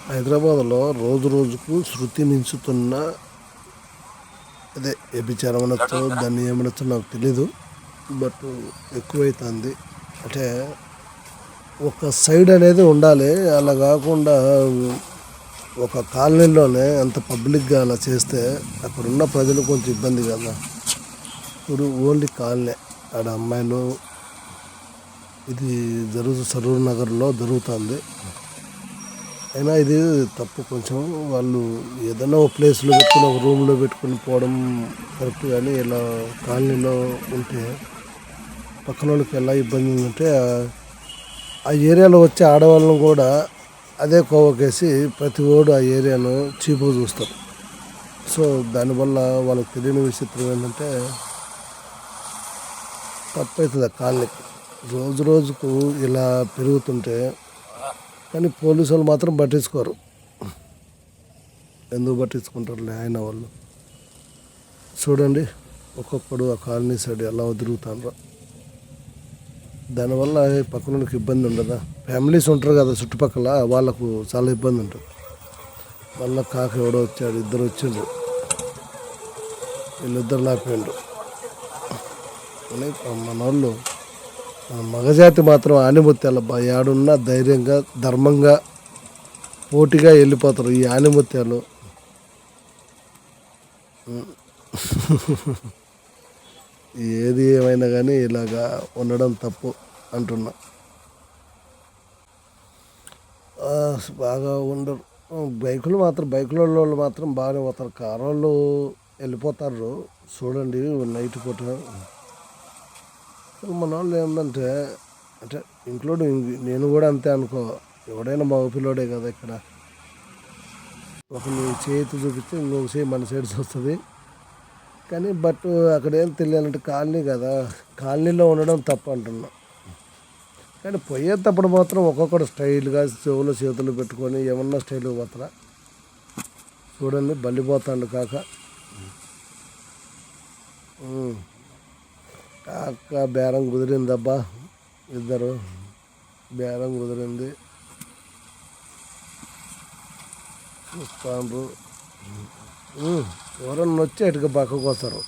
హైదరాబాద్లో రోజు రోజుకు శృతి మించుతున్న అదే వ్యభిచారం అనొచ్చు, దాన్ని ఏమనొచ్చో నాకు తెలీదు. బట్ ఎక్కువైతుంది. అంటే ఒక సైడ్ అనేది ఉండాలి, అలా కాకుండా ఒక కాలనీలోనే అంత పబ్లిక్గా అలా చేస్తే అక్కడ ఉన్న ప్రజలు కొంచెం ఇబ్బంది కదా. ఇప్పుడు ఓన్లీ కాలనీ ఆడ అమ్మాయిలు ఇది సరూర్ నగర్లో జరుగుతుంది. అయినా ఇది తప్పు. కొంచెం వాళ్ళు ఏదైనా ఒక ప్లేస్లో పెట్టుకుని ఒక రూమ్లో పెట్టుకుని పోవడం కరెక్ట్. కానీ ఇలా కాలనీలో ఉంటే పక్కన వాళ్ళకి ఎలా ఇబ్బంది ఉందంటే ఆ ఏరియాలో వచ్చే ఆడవాళ్ళను కూడా అదే కోవకేసి ప్రతి ఓడు ఆ ఏరియాను చీపుగా చూస్తారు. సో దానివల్ల వాళ్ళకి తెలియని విచిత్రం ఏంటంటే తప్పు అవుతుంది ఆ కాలనీకి. రోజు రోజుకు ఇలా పెరుగుతుంటే కానీ పోలీసు వాళ్ళు మాత్రం పట్టించుకోరు. ఎందుకు పట్టించుకుంటారులే ఆయన వాళ్ళు. చూడండి ఒక్కొక్కడు ఆ కాలనీ సైడ్ ఎలా తిరుగుతారో. దానివల్ల పక్కనకి ఇబ్బంది ఉండదా. ఫ్యామిలీస్ ఉంటారు కదా చుట్టుపక్కల, వాళ్ళకు చాలా ఇబ్బంది ఉంటుంది. మళ్ళీ కాక ఎవడో వచ్చాడు, ఇద్దరు వచ్చిండ్రు, వీళ్ళిద్దరు లాపోయిండ్రు అని మన వాళ్ళు. మన మగజాతి మాత్రం ఆనిముత్యాల ఏడున్నా ధైర్యంగా ధర్మంగా పోటీగా వెళ్ళిపోతారు ఈ ఆనిముత్యాలు. ఏది ఏమైనా కానీ ఇలాగా ఉండడం తప్పు అంటున్నా. బాగా ఉండరు. బైకుల వాళ్ళు మాత్రం బాగానే పోతారు. కారు వాళ్ళు వెళ్ళిపోతారు. చూడండి నైట్ పూట మన వాళ్ళు ఏంటంటే, అంటే ఇంక్లూడింగ్ నేను కూడా అంతే అనుకో. ఎవడైనా మగపిల్లోడే కదా. ఇక్కడ ఒకరిని చేతి చూపిస్తే ఇంకొక చేయి మన సైడ్ వస్తుంది. కానీ బట్ అక్కడ ఏం తెలియాలంటే కాలనీ కదా, కాలనీలో ఉండడం తప్పు అంటున్నా. కానీ పోయేటప్పుడు మాత్రం ఒక్కొక్కడు స్టైల్గా చెవులో చేతులు పెట్టుకొని ఏమన్నా స్టైల్గా పోతారా. చూడండి బలిపోతాడు కాక. కాక బేరం కుదిరిందబ్బా, ఇద్దరు బేరం కుదిరింది. చూస్తాను ఎవరన్నా వచ్చి అటుగా పక్కకు వస్తారు.